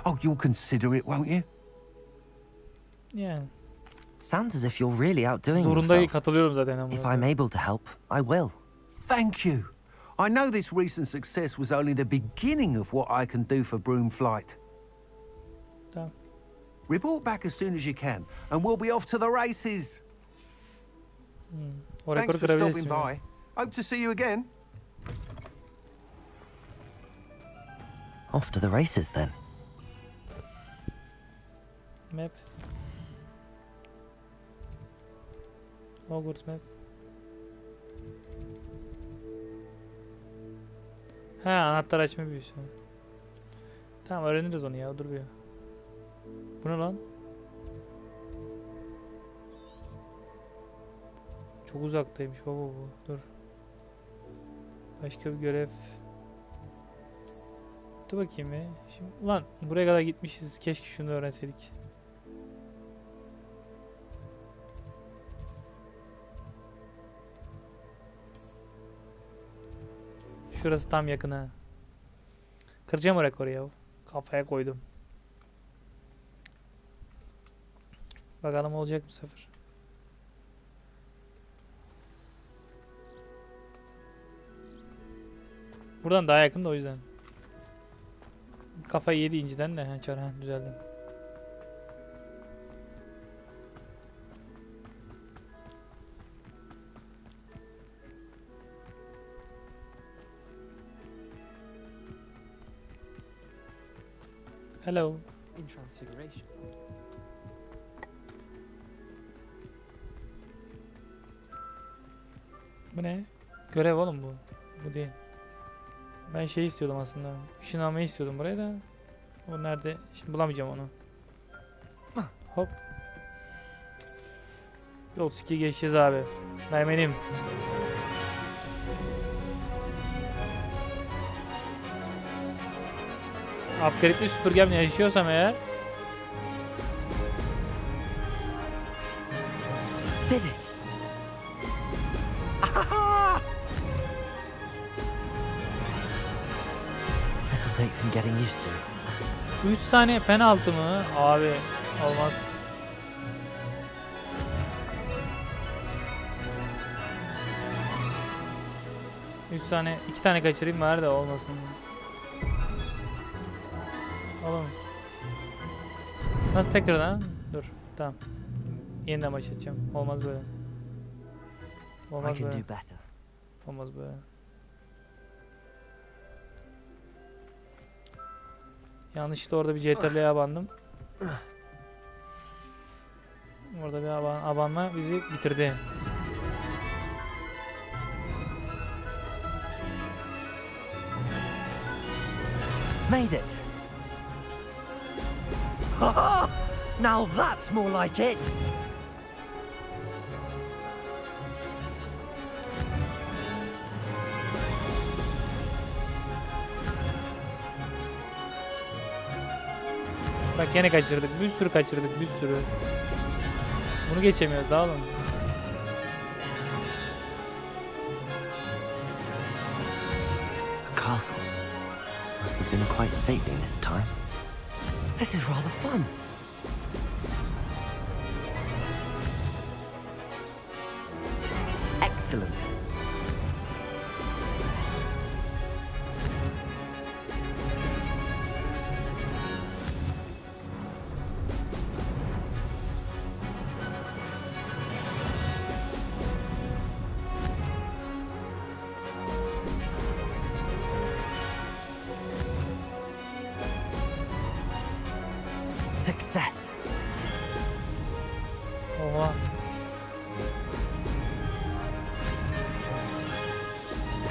Oh, you'll consider it, won't you? Yani. Sounds as if you're really outdoing Zorunda yourself. katılıyorum zaten ama. If I'm able to help, I will. Thank you. I know this recent success was only the beginning of what I can do for Broom Flight. Tamam. Report back as soon as you can, and we'll be off to the races. O Thanks rekoru for stopping kırabilirsin. by. Hope to see you again. Off to the races then. Map. Hogwarts map. Ha, anahtar açma büyüsü. Tamam, öğreniriz onu ya, dur bir. Bu ne lan? Çok uzaktaymış baba bu. Dur. Başka bir görev. Dur bakayım bir. Şimdi, ulan buraya kadar gitmişiz. Keşke şunu öğrenseydik. Şurası tam yakın ha. Kıracağım o rekoru ya. Kafaya koydum. Bakalım olacak bu sefer. Buradan daha yakın da o yüzden. Kafayı yedi inciden de. Çar ha düzeldi. Hello. In Transfiguration. Bu ne? Görev oğlum bu. Bu değil. Ben şey istiyordum aslında. Işın almayı istiyordum buraya da. O nerede? Şimdi bulamayacağım onu. Hop. Yok 32 geçeceğiz abi. Benim. Upgrade'li süpürgemle yaşıyorsam eğer. Did it? This'll take some getting used to. 3 saniye penaltı mı? Abi olmaz. Üç tane, 2 tane kaçırayım bari de olmasın. Oğlum. Nasıl tekrardan? Dur, tamam. Yeniden başlatacağım. Olmaz böyle. Olmaz böyle. Olmaz böyle. Yanlışlıkla orada bir CTRL'ye abandım. Orada bir abanma bizi bitirdi. Made it. Now that's more like it. Bak yine kaçırdık. Bir sürü kaçırdık. Bir sürü. Bunu geçemiyoruz daha oğlum. A castle. Must have been quite stately in its time. This is rather fun. Excellent. Success. Oha.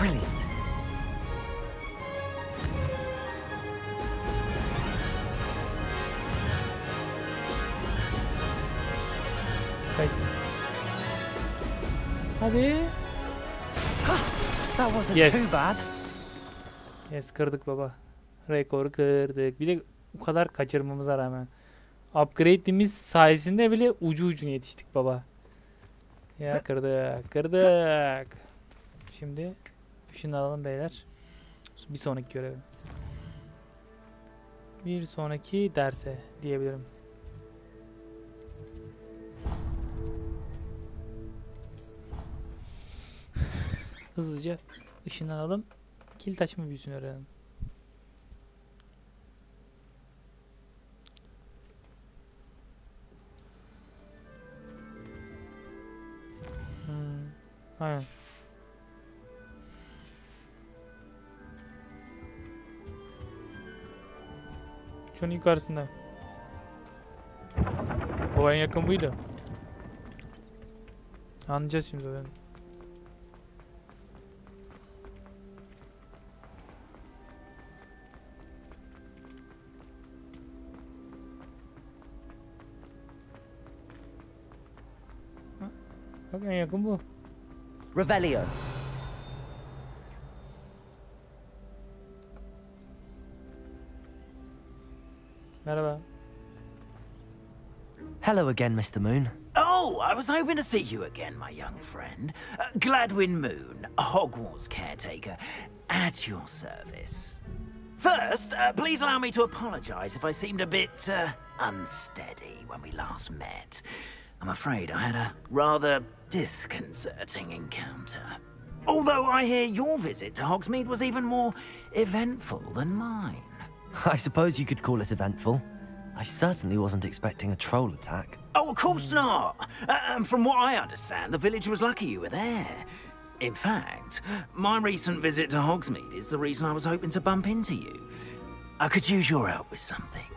Brilliant. Peki. Hadi. That wasn't Yes. too bad. Yes, kırdık baba. Rekoru kırdık. Bir de bu kadar kaçırmamıza rağmen. Upgrade'imiz sayesinde bile ucu ucuna yetiştik baba. Ya kırdık. Kırdık. Şimdi ışını alalım beyler. Bir sonraki görev. Bir sonraki derse diyebilirim. Hızlıca ışını alalım. Kilit açma büyüsünü öğrenelim. Aynen. Şunun yukarısında. O en yakın buydu. Anlayacağız şimdi zaten. Bak en yakın bu. Revelio. Merhaba. Hello again, Mr. Moon. Oh, I was hoping to see you again, my young friend. Gladwin Moon, Hogwarts caretaker, at your service. First, please allow me to apologize if I seemed a bit unsteady when we last met. I'm afraid I had a rather disconcerting encounter. Although I hear your visit to Hogsmeade was even more eventful than mine. I suppose you could call it eventful. I certainly wasn't expecting a troll attack. Oh, of course not. From what I understand, the village was lucky you were there. In fact, my recent visit to Hogsmeade is the reason I was hoping to bump into you. I could use your help with something.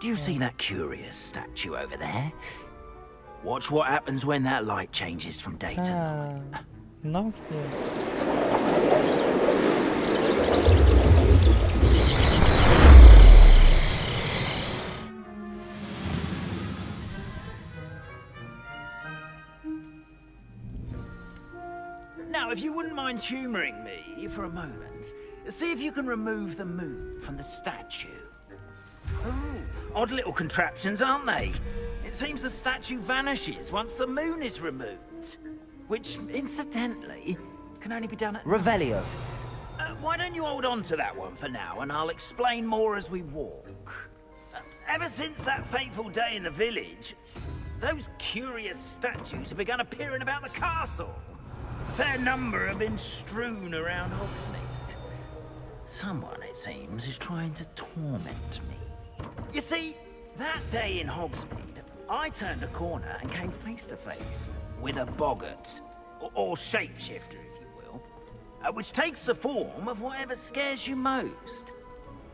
Do you see that curious statue over there? Watch what happens when that light changes from day to night. No. Now, if you wouldn't mind humouring me for a moment, see if you can remove the moon from the statue. Oh, odd little contraptions, aren't they? It seems the statue vanishes once the moon is removed. Which, incidentally, can only be done at Revelio. Why don't you hold on to that one for now, and I'll explain more as we walk. Ever since that fateful day in the village, those curious statues have begun appearing about the castle. A fair number have been strewn around Hogsmeade. Someone, it seems, is trying to torment me. You see, that day in Hogsmeade, I turned a corner and came face to face with a boggart, or shapeshifter, if you will, which takes the form of whatever scares you most.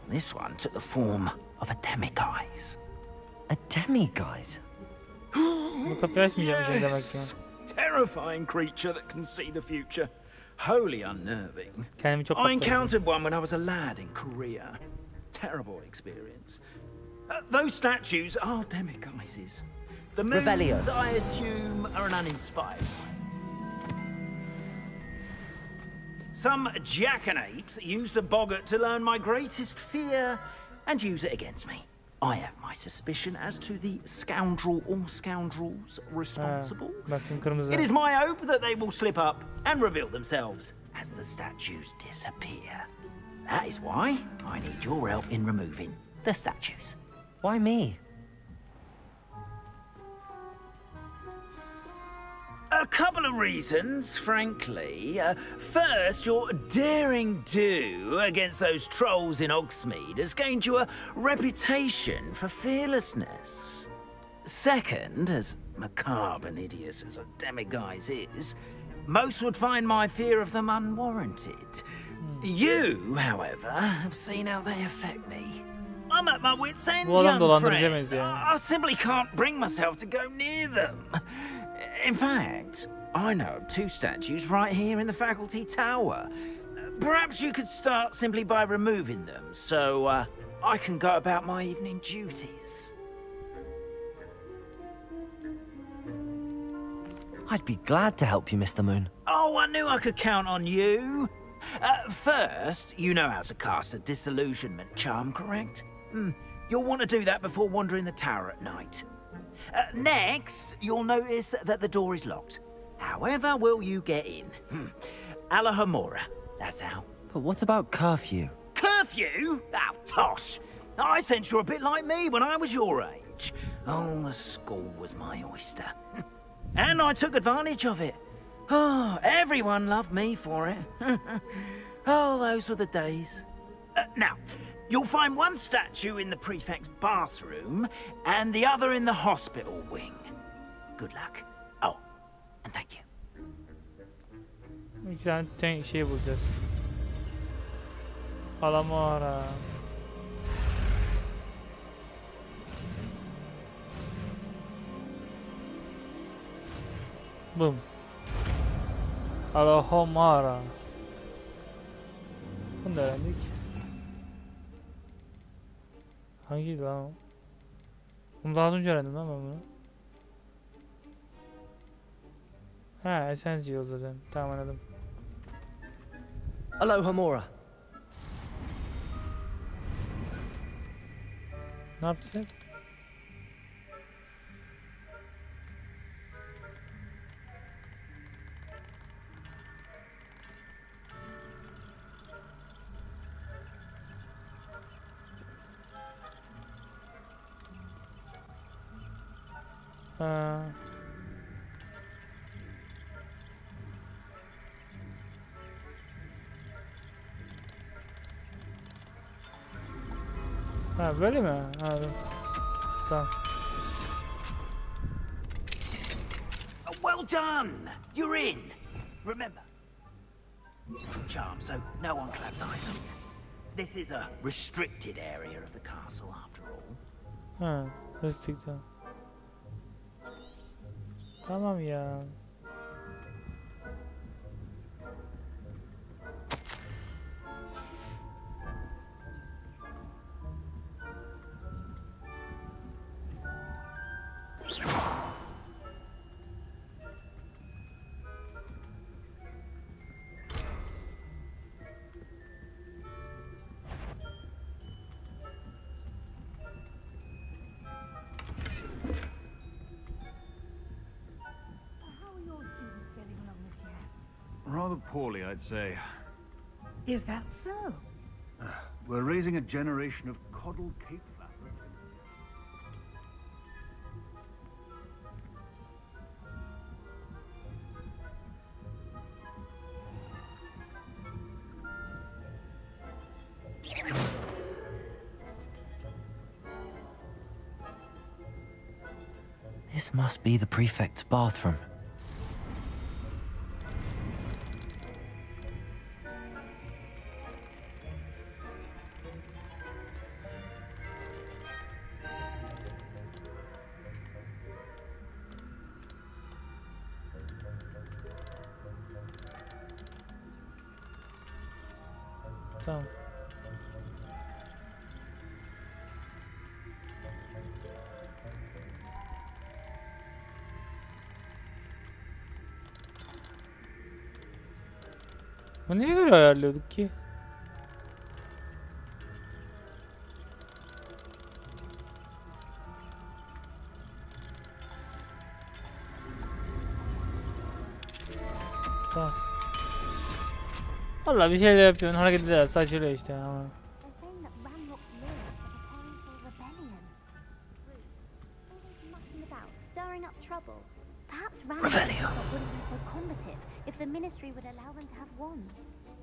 This one took the form of a demiguise. A demiguise? Yes. Terrifying creature that can see the future. Wholly unnerving. I encountered one when I was a lad in Korea. Terrible experience. Those statues are demiguises. The moons, Revelio. I assume, are an uninspired one. Some jackanapes used a boggart to learn my greatest fear and use it against me. I have my suspicion as to the scoundrel or scoundrels responsible. It is my hope that they will slip up and reveal themselves as the statues disappear. That is why I need your help in removing the statues. Why me? A couple of reasons, frankly. First, your daring do against those trolls in Hogsmeade has gained you a reputation for fearlessness. Second, as macabre and hideous as a demiguise is, most would find my fear of them unwarranted. You, however, have seen how they affect me. I'm at my wit's end, young friend. I simply can't bring myself to go near them. In fact, I know of two statues right here in the faculty tower. Perhaps you could start simply by removing them, so I can go about my evening duties. I'd be glad to help you, Mr. Moon. Oh, I knew I could count on you. First, you know how to cast a disillusionment charm, correct? You'll want to do that before wandering the tower at night. Next, you'll notice that the door is locked. However will you get in? Alohomora, that's how. But what about curfew? Curfew? Oh, tosh. I sense you're a bit like me when I was your age. Oh, the school was my oyster. And I took advantage of it. Oh, everyone loved me for it. Oh, those were the days. Now, you'll find one statue in the prefect's bathroom and the other in the hospital wing. Good luck. Oh, and thank you. İki tane şey bulacağız. Alamora. Boom. Alohomora. Bunu da öğrendik. Hangiydi lan o? Bunu daha önce öğrendim lan ben bunu. Ha, Essential zaten. Tamam anladım. Alohomora. Ne yapacağız? Ha. Ha böyle mi? Ha, tamam. Well done! You're in! Remember, charm, so no one claps either. This is a restricted area of the castle after all. Ha, restricted. Tamam ya. Rather poorly, I'd say. Is that so? We're raising a generation of coddled cape flappers. This must be the prefect's bathroom. Tamam. Bu neye göre ayarlıyorduk ki? Tamam. Vallahi bir şey de yapıyorsun, hareket eder, saçılıyor işte ama. Revelio. If the ministry would allow them to have wands.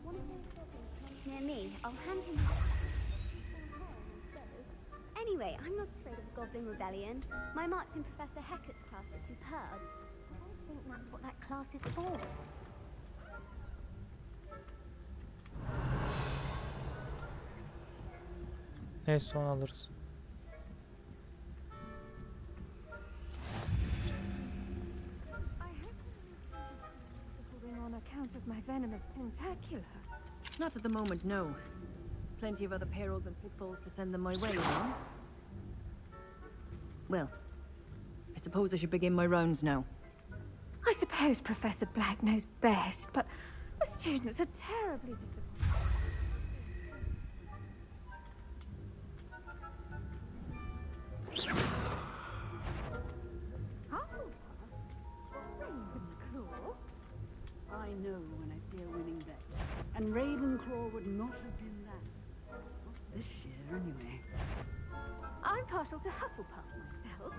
One of those goblins near me. I'll hand him. Anyway, I'm not afraid of a goblin rebellion. My marks in Professor Hecat's class are superb. I don't think that's what that class is for. Neyse son alırız. On account of my venomous tentacula. Not at the moment, no. Plenty of other perils and pitfalls to send them my way, no? Well, I suppose I should begin my rounds now. I suppose Professor Black knows best, but the students are terribly disappointed. I know when I see a winning bet. And Ravenclaw would not have been that. Not this year, anyway. I'm partial to Hufflepuff myself.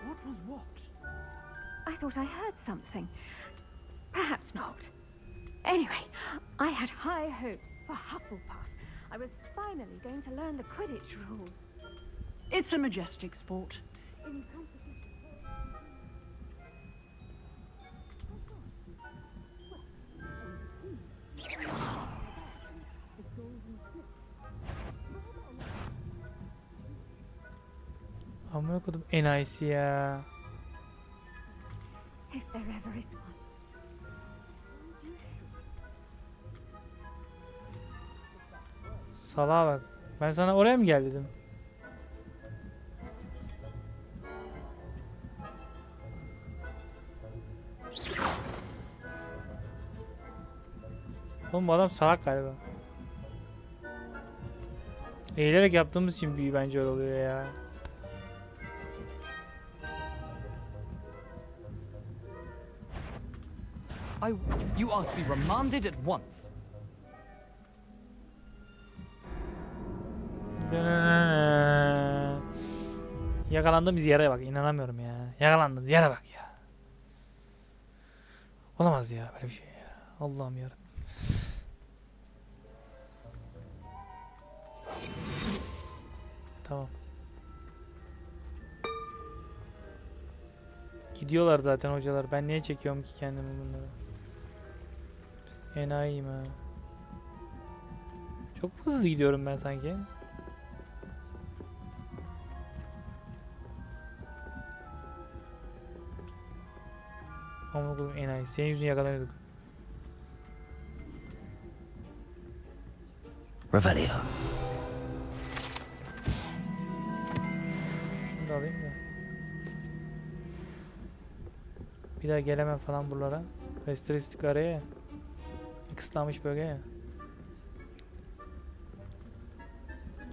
What was what? I thought I heard something. Perhaps not. Anyway, I had high hopes for Hufflepuff. I was finally going to learn the Quidditch rules. It's a majestic sport. Amına kodum enayisi ya. If there ever is one. Salağa bak. Ben sana oraya mı gel dedim? Oğlum bu adam salak galiba. Eğilerek yaptığımız için büyü bence öyle oluyor ya. You are to be remanded at once. Yakalandığımız yere bak, inanamıyorum ya. Yakalandığımız yere bak ya. Olamaz ya böyle bir şey ya. Allah'ım yarabbim. Tamam. Gidiyorlar zaten hocalar. Ben niye çekiyorum ki kendimi bunları? Enayiyim ha. Çok hızlı gidiyorum ben sanki. Ama oğlum enayi. Senin yüzünü yakalanıyorduk. Revelio. Şunu da alayım da. Bir daha gelemem falan buralara. Restristik araya ya. Kısıtlanmış bölge ya.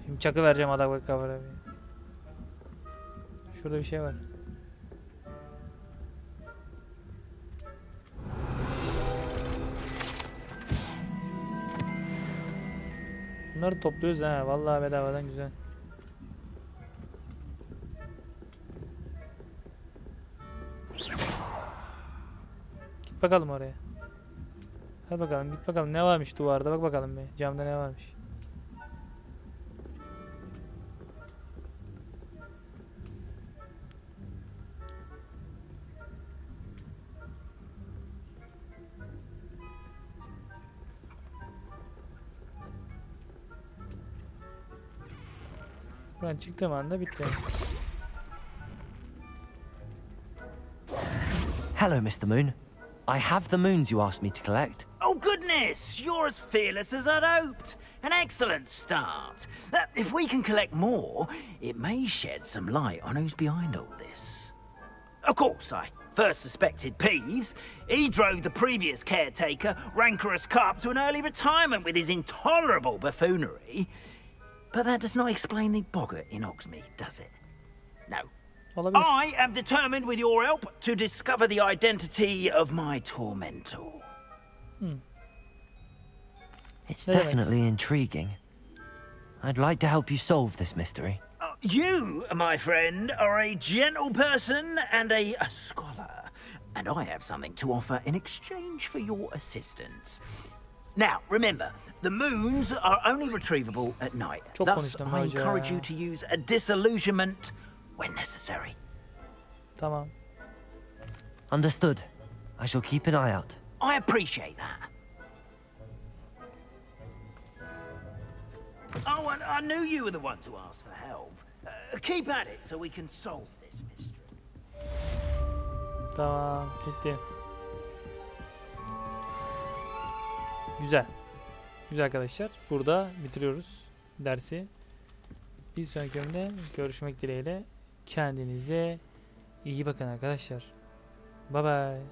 Şimdi çakı vereceğim adak kavara. Şurada bir şey var. Bunları topluyoruz ha. Vallahi bedavadan güzel. Git bakalım oraya. Hadi bakalım, git bakalım ne varmış duvarda, bak bakalım be. Camda ne varmış. Ben çıktığım anda bitti. Hello, Mr. Moon. I have the moons you asked me to collect. Oh, goodness! You're as fearless as I'd hoped. An excellent start. If we can collect more, it may shed some light on who's behind all this. Of course, I first suspected Peeves. He drove the previous caretaker, Rancorous Carp, to an early retirement with his intolerable buffoonery. But that does not explain the boggart in Hogsmeade, does it? No. I am determined, with your help, to discover the identity of my tormentor. It's definitely intriguing. I'd like to help you solve this mystery. You, my friend, are a gentle person and a scholar, and I have something to offer in exchange for your assistance. Now, remember, the moons are only retrievable at night. Thus, I encourage you to use a disillusionment when necessary. Tamam. Understood. I shall keep an eye out. I appreciate that. Oh, and I knew you were the one to ask for help. Keep at it so we can solve this mystery. Tamam, bitti. Güzel. Güzel arkadaşlar. Burada bitiriyoruz dersi. Bir sonraki bölümde görüşmek dileğiyle. Kendinize iyi bakın arkadaşlar. Bye bye.